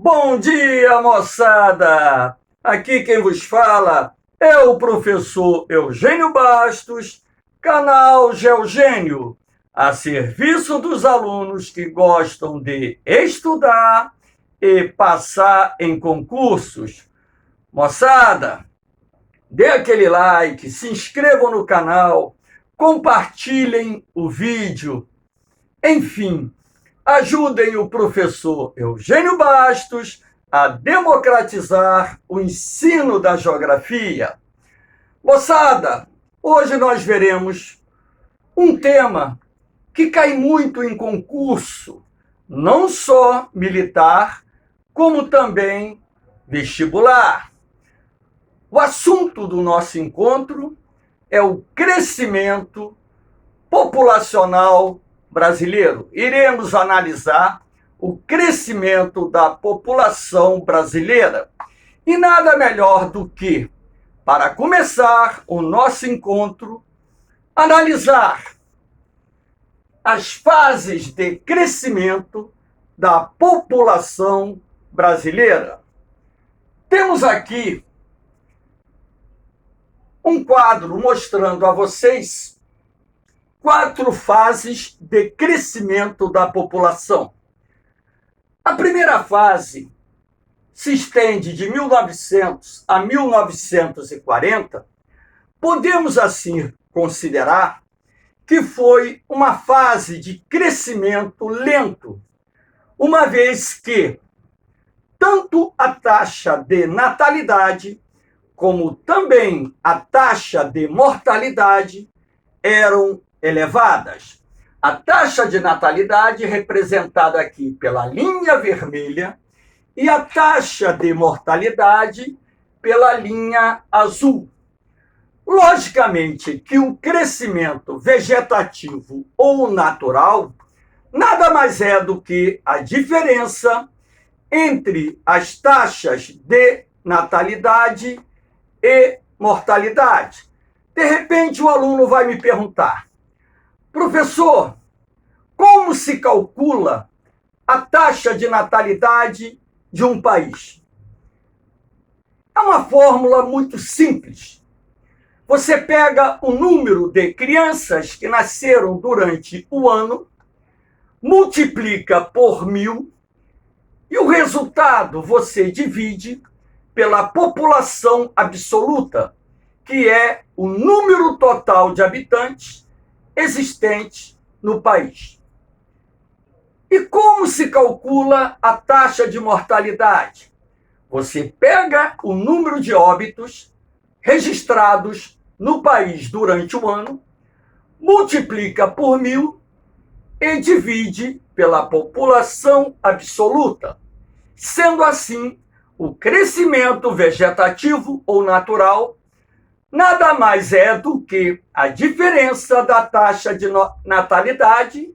Bom dia, moçada! Aqui quem vos fala é o professor Eugênio Bastos, canal Geogênio, a serviço dos alunos que gostam de estudar e passar em concursos. Moçada, dê aquele like, se inscrevam no canal, compartilhem o vídeo, enfim, ajudem o professor Eugênio Bastos a democratizar o ensino da geografia. Moçada, hoje nós veremos um tema que cai muito em concurso, não só militar, como também vestibular. O assunto do nosso encontro é o crescimento populacional brasileiro. Iremos analisar o crescimento da população brasileira. E nada melhor do que, para começar o nosso encontro, analisar as fases de crescimento da população brasileira. Temos aqui um quadro mostrando a vocês 4 fases de crescimento da população. A primeira fase se estende de 1900 a 1940. Podemos, assim, considerar que foi uma fase de crescimento lento, uma vez que tanto a taxa de natalidade como também a taxa de mortalidade eram elevadas. A taxa de natalidade representada aqui pela linha vermelha e a taxa de mortalidade pela linha azul. Logicamente que o crescimento vegetativo ou natural nada mais é do que a diferença entre as taxas de natalidade e mortalidade. De repente o aluno vai me perguntar: professor, como se calcula a taxa de natalidade de um país? É uma fórmula muito simples. Você pega o número de crianças que nasceram durante o ano, multiplica por 1000 e o resultado você divide pela população absoluta, que é o número total de habitantes existentes no país. E como se calcula a taxa de mortalidade? Você pega o número de óbitos registrados no país durante o ano, multiplica por 1000 e divide pela população absoluta. Sendo assim, o crescimento vegetativo ou natural nada mais é do que a diferença da taxa de natalidade,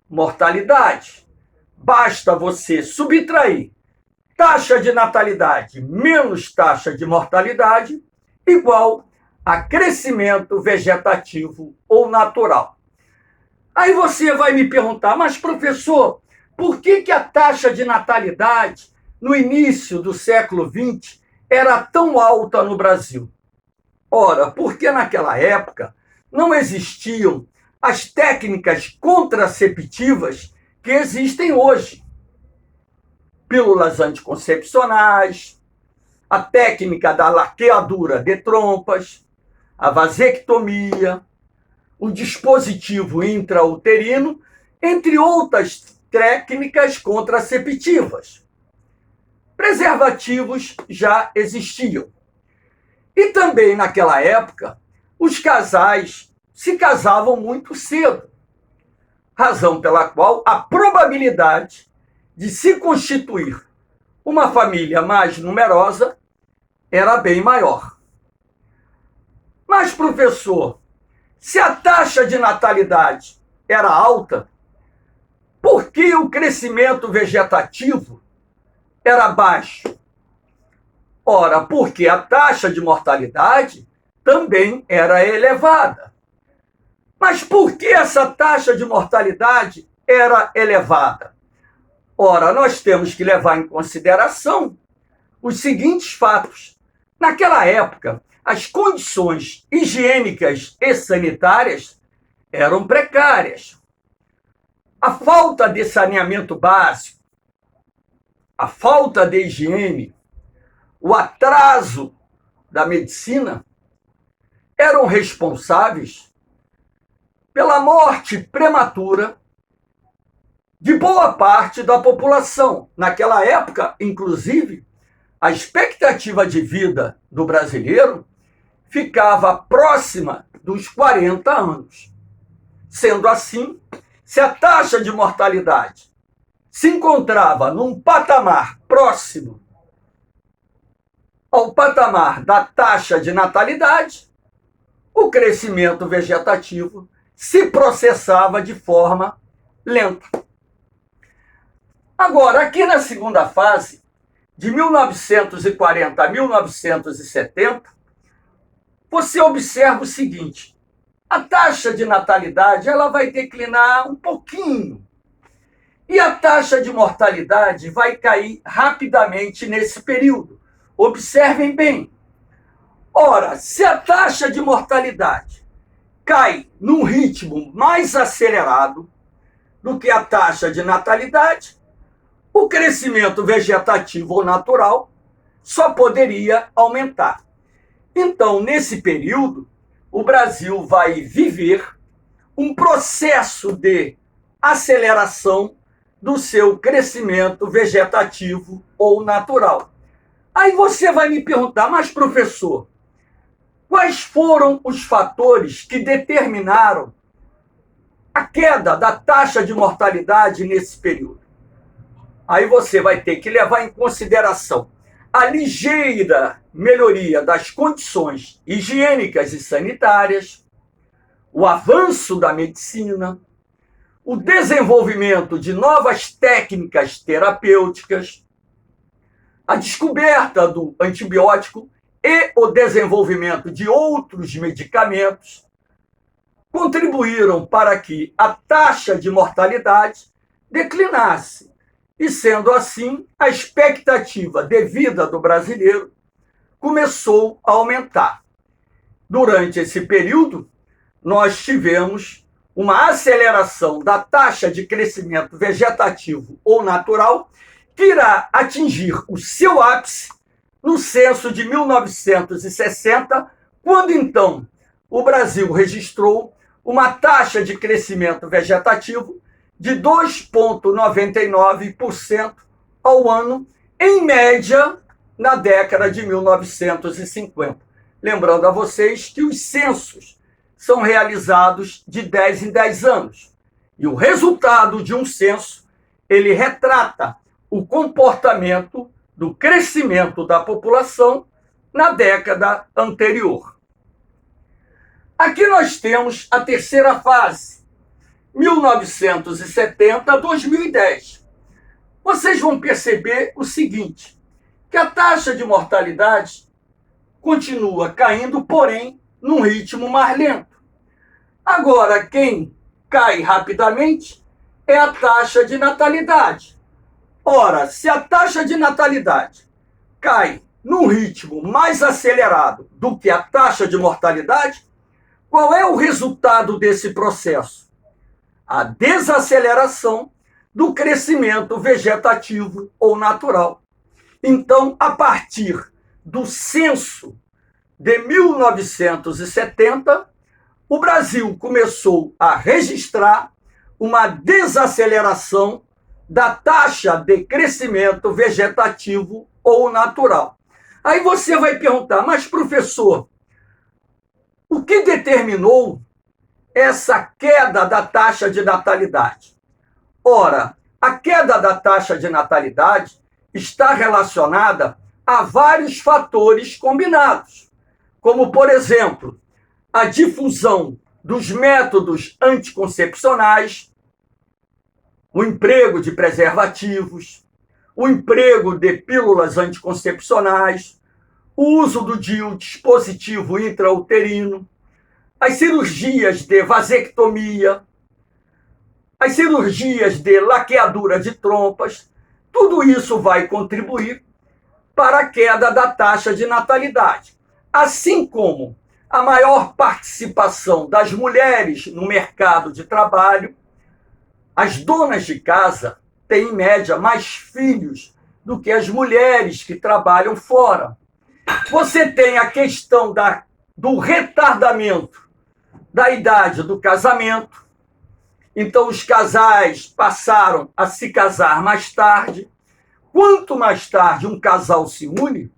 mortalidade. Basta você subtrair taxa de natalidade menos taxa de mortalidade igual a crescimento vegetativo ou natural. Aí você vai me perguntar: mas professor, por que a taxa de natalidade no início do século XX era tão alta no Brasil? Ora, porque naquela época não existiam as técnicas contraceptivas que existem hoje. Pílulas anticoncepcionais, a técnica da laqueadura de trompas, a vasectomia, o dispositivo intrauterino, entre outras técnicas contraceptivas. Preservativos já existiam. E também naquela época, os casais se casavam muito cedo, razão pela qual a probabilidade de se constituir uma família mais numerosa era bem maior. Mas, professor, se a taxa de natalidade era alta, por que o crescimento vegetativo era baixo? Ora, porque a taxa de mortalidade também era elevada. Mas por que essa taxa de mortalidade era elevada? Ora, nós temos que levar em consideração os seguintes fatos. Naquela época, as condições higiênicas e sanitárias eram precárias. A falta de saneamento básico, a falta de higiene, o atraso da medicina eram responsáveis pela morte prematura de boa parte da população. Naquela época, inclusive, a expectativa de vida do brasileiro ficava próxima dos 40 anos. Sendo assim, se a taxa de mortalidade se encontrava num patamar próximo ao patamar da taxa de natalidade, o crescimento vegetativo se processava de forma lenta. Agora, aqui na segunda fase, de 1940 a 1970, você observa o seguinte: a taxa de natalidade ela vai declinar um pouquinho e a taxa de mortalidade vai cair rapidamente nesse período. Observem bem. Ora, se a taxa de mortalidade cai num ritmo mais acelerado do que a taxa de natalidade, o crescimento vegetativo ou natural só poderia aumentar. Então, nesse período, o Brasil vai viver um processo de aceleração do seu crescimento vegetativo ou natural. Aí você vai me perguntar, mas professor, quais foram os fatores que determinaram a queda da taxa de mortalidade nesse período? Aí você vai ter que levar em consideração a ligeira melhoria das condições higiênicas e sanitárias, o avanço da medicina, o desenvolvimento de novas técnicas terapêuticas, a descoberta do antibiótico e o desenvolvimento de outros medicamentos contribuíram para que a taxa de mortalidade declinasse. E, sendo assim, a expectativa de vida do brasileiro começou a aumentar. Durante esse período, nós tivemos uma aceleração da taxa de crescimento vegetativo ou natural, que irá atingir o seu ápice no censo de 1960, quando então o Brasil registrou uma taxa de crescimento vegetativo de 2,99% ao ano, em média, na década de 1950. Lembrando a vocês que os censos são realizados de 10 em 10 anos. E o resultado de um censo, ele retrata o comportamento do crescimento da população na década anterior. Aqui nós temos a terceira fase, 1970 a 2010. Vocês vão perceber o seguinte, que a taxa de mortalidade continua caindo, porém, num ritmo mais lento. Agora, quem cai rapidamente é a taxa de natalidade. Ora, se a taxa de natalidade cai num ritmo mais acelerado do que a taxa de mortalidade, qual é o resultado desse processo? A desaceleração do crescimento vegetativo ou natural. Então, a partir do censo de 1970, o Brasil começou a registrar uma desaceleração da taxa de crescimento vegetativo ou natural. Aí você vai perguntar, mas professor, o que determinou essa queda da taxa de natalidade? Ora, a queda da taxa de natalidade está relacionada a vários fatores combinados, como, por exemplo, a difusão dos métodos anticoncepcionais, o emprego de preservativos, o emprego de pílulas anticoncepcionais, o uso do dispositivo intrauterino, as cirurgias de vasectomia, as cirurgias de laqueadura de trompas, tudo isso vai contribuir para a queda da taxa de natalidade. Assim como a maior participação das mulheres no mercado de trabalho, as donas de casa têm, em média, mais filhos do que as mulheres que trabalham fora. Você tem a questão do retardamento da idade do casamento. Então, os casais passaram a se casar mais tarde. Quanto mais tarde um casal se une,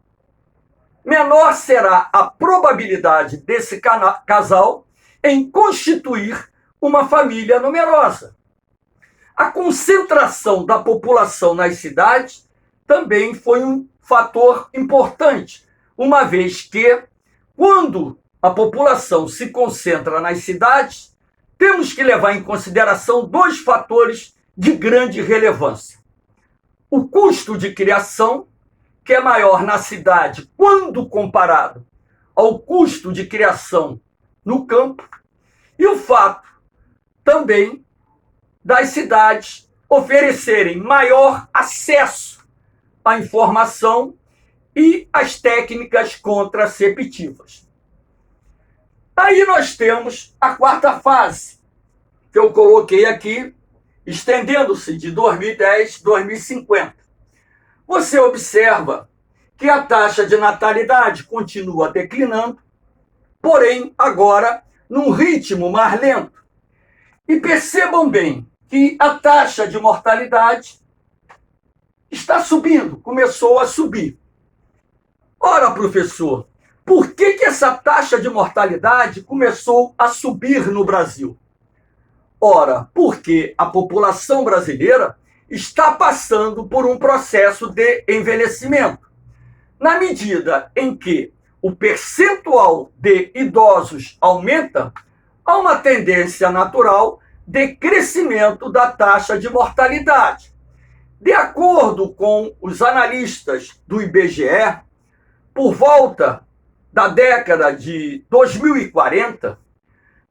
menor será a probabilidade desse casal em constituir uma família numerosa. A concentração da população nas cidades também foi um fator importante, uma vez que, quando a população se concentra nas cidades, temos que levar em consideração dois fatores de grande relevância. O custo de criação, que é maior na cidade quando comparado ao custo de criação no campo, e o fato também das cidades oferecerem maior acesso à informação e às técnicas contraceptivas. Aí nós temos a quarta fase, que eu coloquei aqui, estendendo-se de 2010 a 2050. Você observa que a taxa de natalidade continua declinando, porém agora num ritmo mais lento. E percebam bem que a taxa de mortalidade está subindo, começou a subir. Ora, professor, por que essa taxa de mortalidade começou a subir no Brasil? Ora, porque a população brasileira está passando por um processo de envelhecimento. Na medida em que o percentual de idosos aumenta, há uma tendência natural de crescimento da taxa de mortalidade. De acordo com os analistas do IBGE, por volta da década de 2040,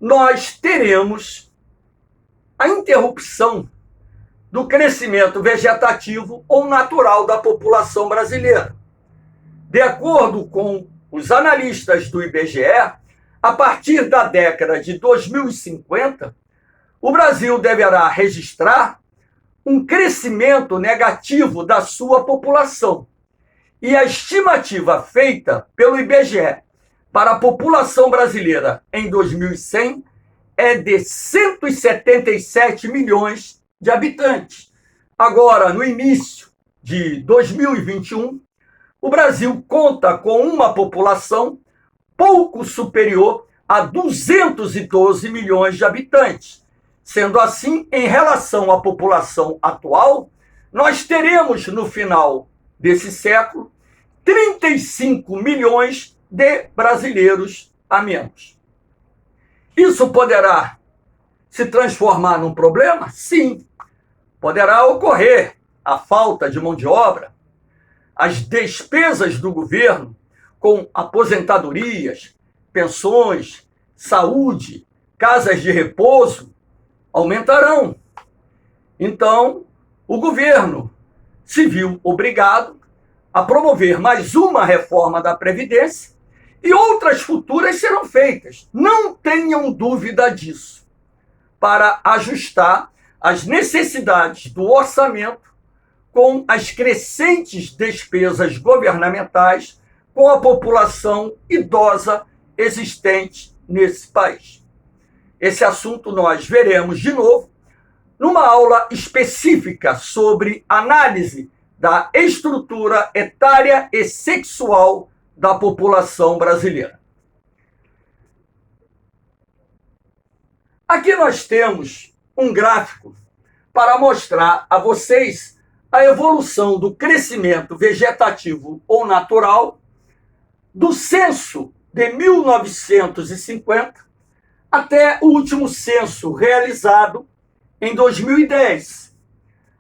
nós teremos a interrupção do crescimento vegetativo ou natural da população brasileira. De acordo com os analistas do IBGE, a partir da década de 2050, o Brasil deverá registrar um crescimento negativo da sua população. E a estimativa feita pelo IBGE para a população brasileira em 2100 é de 177 milhões de habitantes. Agora, no início de 2021, o Brasil conta com uma população pouco superior a 212 milhões de habitantes. Sendo assim, em relação à população atual, nós teremos no final desse século 35 milhões de brasileiros a menos. Isso poderá se transformar num problema? Sim. Poderá ocorrer a falta de mão de obra, as despesas do governo com aposentadorias, pensões, saúde, casas de repouso aumentarão. Então, o governo se viu obrigado a promover mais uma reforma da Previdência e outras futuras serão feitas. Não tenham dúvida disso, para ajustar as necessidades do orçamento com as crescentes despesas governamentais com a população idosa existente nesse país. Esse assunto nós veremos de novo numa aula específica sobre análise da estrutura etária e sexual da população brasileira. Aqui nós temos um gráfico para mostrar a vocês a evolução do crescimento vegetativo ou natural do censo de 1950 até o último censo realizado em 2010.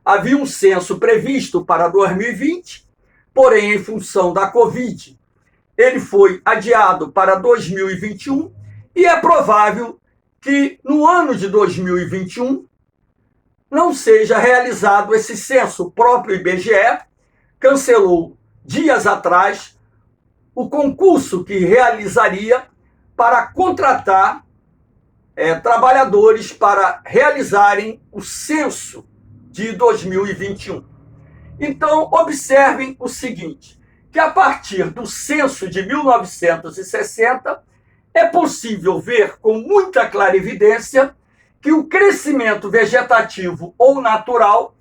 Havia um censo previsto para 2020, porém, em função da Covid, ele foi adiado para 2021 e é provável que no ano de 2021 não seja realizado esse censo. O próprio IBGE cancelou dias atrás o concurso que realizaria para contratar trabalhadores para realizarem o censo de 2021. Então, observem o seguinte, que a partir do censo de 1960, é possível ver com muita clarividência que o crescimento vegetativo ou natural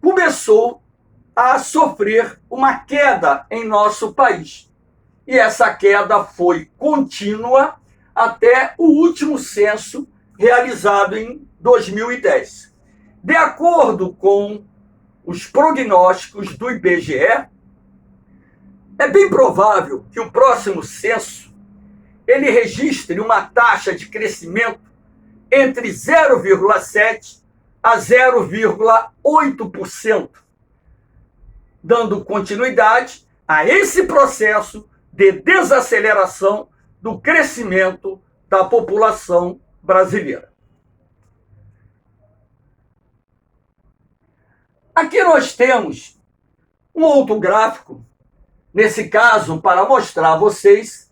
começou a sofrer uma queda em nosso país. E essa queda foi contínua até o último censo realizado em 2010. De acordo com os prognósticos do IBGE, é bem provável que o próximo censo ele registre uma taxa de crescimento entre 0,7% a 0,8%, dando continuidade a esse processo de desaceleração do crescimento da população brasileira. Aqui nós temos um outro gráfico, nesse caso, para mostrar a vocês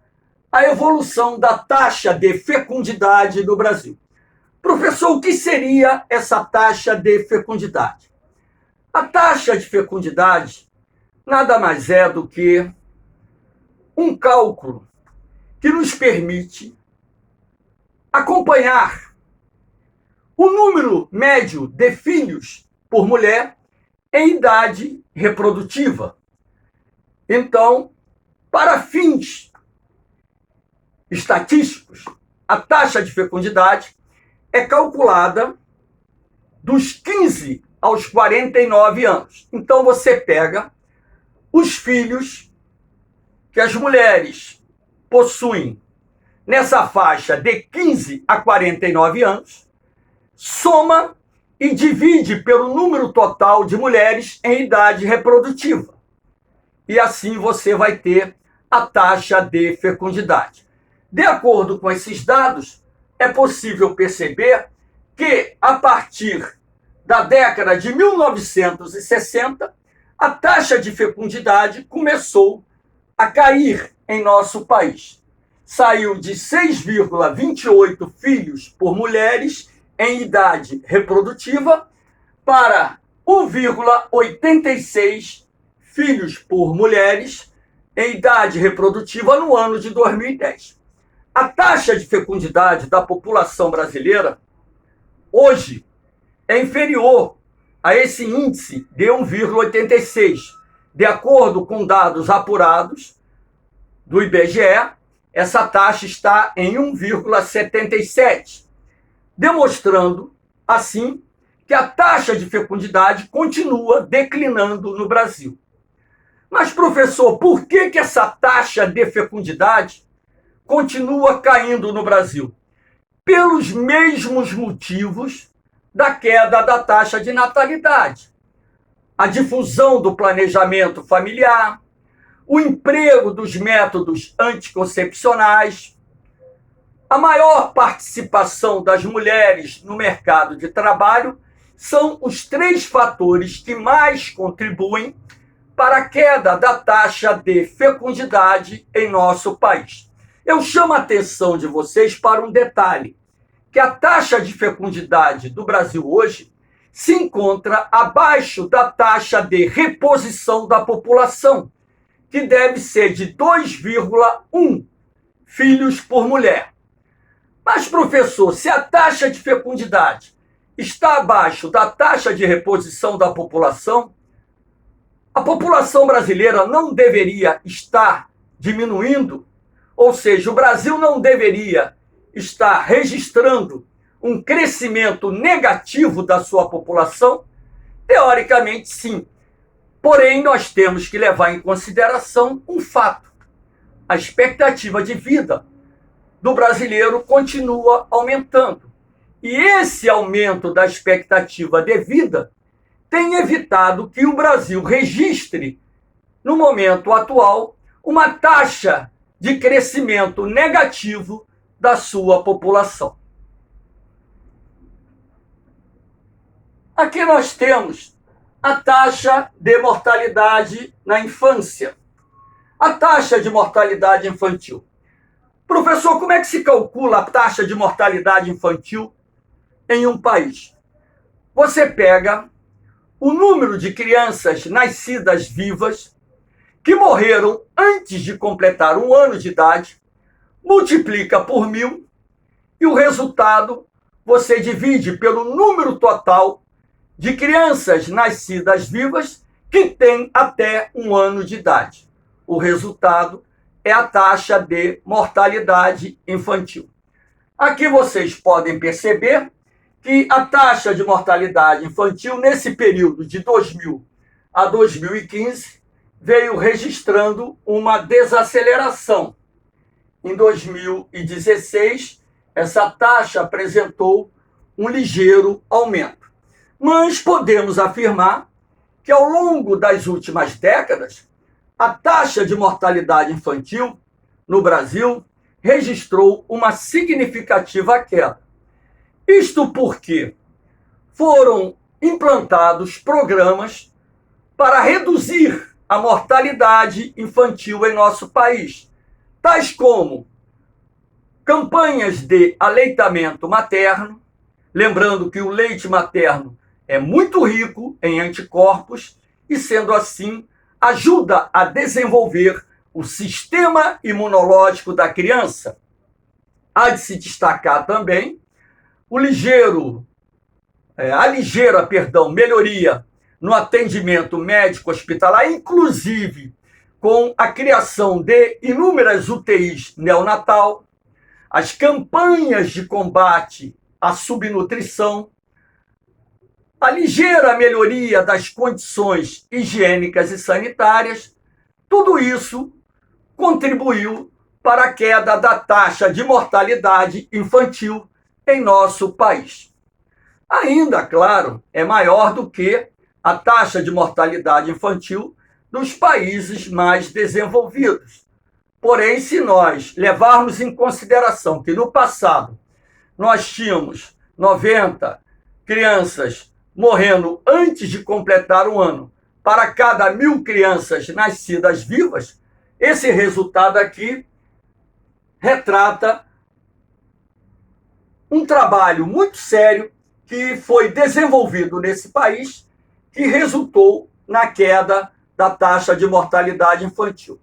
a evolução da taxa de fecundidade do Brasil. Professor, o que seria essa taxa de fecundidade? A taxa de fecundidade nada mais é do que um cálculo que nos permite acompanhar o número médio de filhos por mulher em idade reprodutiva. Então, para fins estatísticos, a taxa de fecundidade é calculada dos 15 aos 49 anos. Então, você pega os filhos que as mulheres possuem nessa faixa de 15 a 49 anos, soma e divide pelo número total de mulheres em idade reprodutiva. E assim você vai ter a taxa de fecundidade. De acordo com esses dados, é possível perceber que, a partir da década de 1960, a taxa de fecundidade começou a cair em nosso país. Saiu de 6,28 filhos por mulheres em idade reprodutiva para 1,86 filhos por mulheres em idade reprodutiva no ano de 2010. A taxa de fecundidade da população brasileira hoje é inferior a esse índice de 1,86. De acordo com dados apurados do IBGE, essa taxa está em 1,77, demonstrando, assim, que a taxa de fecundidade continua declinando no Brasil. Mas, professor, por que essa taxa de fecundidade continua caindo no Brasil? Pelos mesmos motivos da queda da taxa de natalidade. A difusão do planejamento familiar, o emprego dos métodos anticoncepcionais, a maior participação das mulheres no mercado de trabalho são os três fatores que mais contribuem para a queda da taxa de fecundidade em nosso país. Eu chamo a atenção de vocês para um detalhe, que a taxa de fecundidade do Brasil hoje se encontra abaixo da taxa de reposição da população, que deve ser de 2,1 filhos por mulher. Mas, professor, se a taxa de fecundidade está abaixo da taxa de reposição da população, a população brasileira não deveria estar diminuindo? Ou seja, o Brasil não deveria estar registrando um crescimento negativo da sua população? Teoricamente, sim. Porém, nós temos que levar em consideração um fato. A expectativa de vida do brasileiro continua aumentando. E esse aumento da expectativa de vida tem evitado que o Brasil registre, no momento atual, uma taxa de crescimento negativo da sua população. Aqui nós temos a taxa de mortalidade na infância. A taxa de mortalidade infantil. Professor, como é que se calcula a taxa de mortalidade infantil em um país? Você pega o número de crianças nascidas vivas que morreram antes de completar 1 ano de idade, multiplica por 1.000 e o resultado você divide pelo número total de crianças nascidas vivas que têm até 1 ano de idade. O resultado é a taxa de mortalidade infantil. Aqui vocês podem perceber que a taxa de mortalidade infantil, nesse período de 2000 a 2015, veio registrando uma desaceleração. Em 2016, essa taxa apresentou um ligeiro aumento. Mas podemos afirmar que, ao longo das últimas décadas, a taxa de mortalidade infantil no Brasil registrou uma significativa queda. Isto porque foram implantados programas para reduzir a mortalidade infantil em nosso país, tais como campanhas de aleitamento materno, lembrando que o leite materno é muito rico em anticorpos e, sendo assim, ajuda a desenvolver o sistema imunológico da criança. Há de se destacar também a ligeira melhoria no atendimento médico hospitalar, inclusive com a criação de inúmeras UTIs neonatal, as campanhas de combate à subnutrição, a ligeira melhoria das condições higiênicas e sanitárias, tudo isso contribuiu para a queda da taxa de mortalidade infantil em nosso país. Ainda, claro, é maior do que a taxa de mortalidade infantil dos países mais desenvolvidos. Porém, se nós levarmos em consideração que no passado nós tínhamos 90 crianças morrendo antes de completar 1 ano para cada 1.000 crianças nascidas vivas, esse resultado aqui retrata um trabalho muito sério que foi desenvolvido nesse país, que resultou na queda da taxa de mortalidade infantil.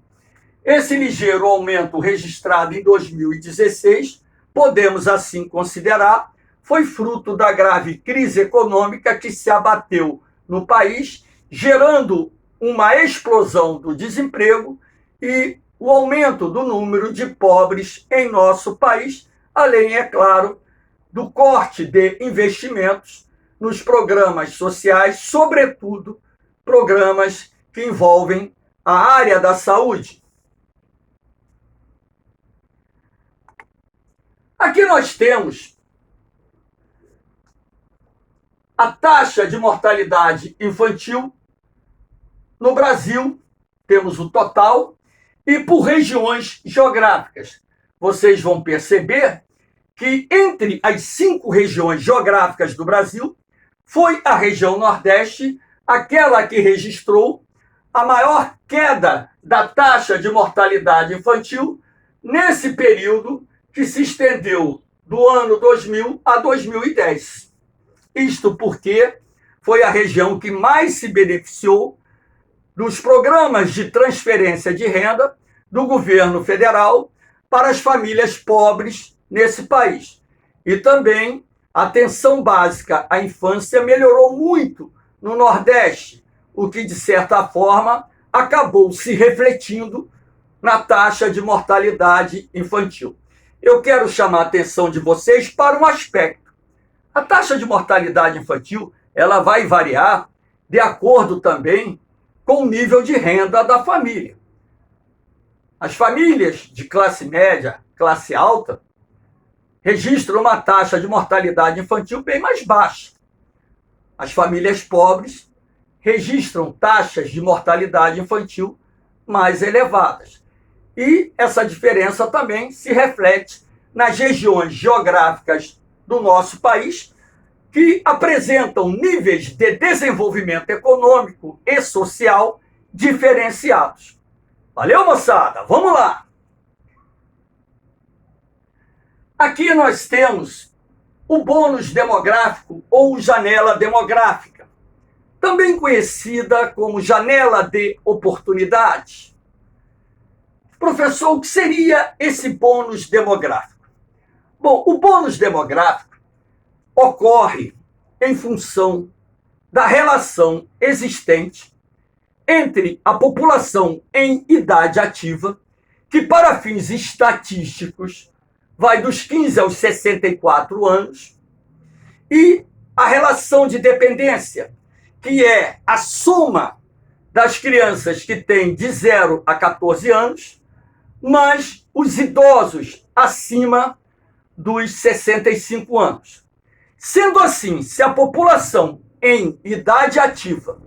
Esse ligeiro aumento registrado em 2016, podemos assim considerar, foi fruto da grave crise econômica que se abateu no país, gerando uma explosão do desemprego e o aumento do número de pobres em nosso país, além, é claro, do corte de investimentos nos programas sociais, sobretudo programas que envolvem a área da saúde. Aqui nós temos a taxa de mortalidade infantil no Brasil, temos o total, e por regiões geográficas. Vocês vão perceber que entre as 5 regiões geográficas do Brasil, foi a região Nordeste aquela que registrou a maior queda da taxa de mortalidade infantil nesse período que se estendeu do ano 2000 a 2010. Isto porque foi a região que mais se beneficiou dos programas de transferência de renda do governo federal para as famílias pobres nesse país. E também a atenção básica à infância melhorou muito no Nordeste, o que, de certa forma, acabou se refletindo na taxa de mortalidade infantil. Eu quero chamar a atenção de vocês para um aspecto. A taxa de mortalidade infantil ela vai variar de acordo também com o nível de renda da família. As famílias de classe média, classe alta, registram uma taxa de mortalidade infantil bem mais baixa. As famílias pobres registram taxas de mortalidade infantil mais elevadas. E essa diferença também se reflete nas regiões geográficas do nosso país, que apresentam níveis de desenvolvimento econômico e social diferenciados. Valeu, moçada? Vamos lá! Aqui nós temos o bônus demográfico ou janela demográfica, também conhecida como janela de oportunidade. Professor, o que seria esse bônus demográfico? Bom, o bônus demográfico ocorre em função da relação existente entre a população em idade ativa, que para fins estatísticos vai dos 15 aos 64 anos, e a relação de dependência, que é a soma das crianças que têm de 0 a 14 anos, mas os idosos acima dos 65 anos. Sendo assim, se a população em idade ativa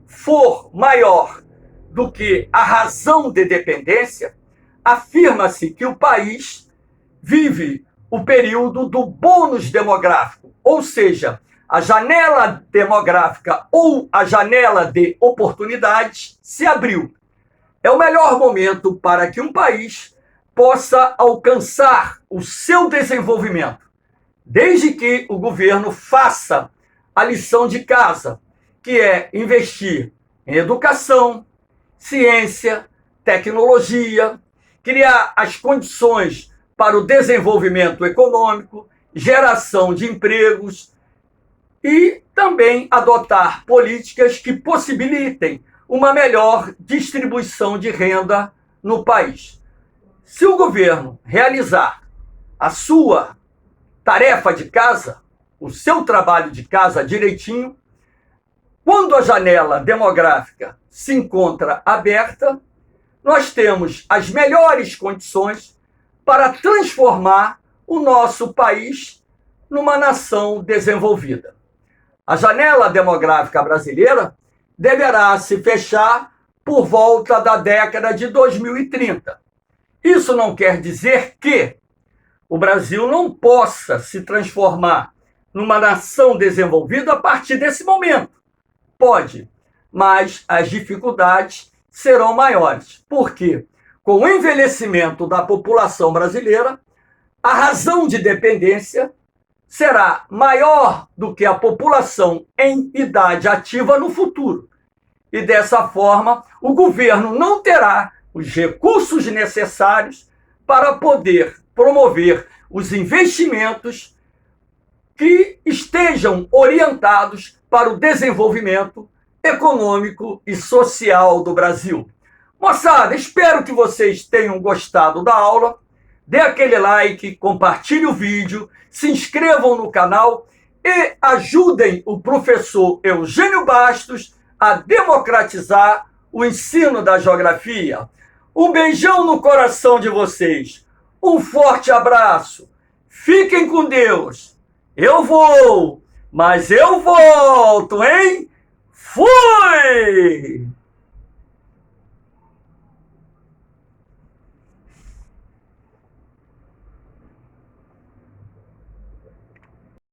for maior do que a razão de dependência, afirma-se que o país vive o período do bônus demográfico, ou seja, a janela demográfica ou a janela de oportunidades se abriu. É o melhor momento para que um país possa alcançar o seu desenvolvimento, desde que o governo faça a lição de casa, que é investir em educação, ciência, tecnologia, criar as condições para o desenvolvimento econômico, geração de empregos e também adotar políticas que possibilitem uma melhor distribuição de renda no país. Se o governo realizar a sua tarefa de casa, o seu trabalho de casa direitinho, quando a janela demográfica se encontra aberta, nós temos as melhores condições para transformar o nosso país numa nação desenvolvida. A janela demográfica brasileira deverá se fechar por volta da década de 2030. Isso não quer dizer que o Brasil não possa se transformar numa nação desenvolvida a partir desse momento. Pode, mas as dificuldades serão maiores. Por quê? Com o envelhecimento da população brasileira, a razão de dependência será maior do que a população em idade ativa no futuro. E dessa forma, o governo não terá os recursos necessários para poder promover os investimentos que estejam orientados para o desenvolvimento econômico e social do Brasil. Moçada, espero que vocês tenham gostado da aula. Dê aquele like, compartilhe o vídeo, se inscrevam no canal e ajudem o professor Eugênio Bastos a democratizar o ensino da geografia. Um beijão no coração de vocês. Um forte abraço. Fiquem com Deus. Eu vou, mas eu volto, hein? Fui!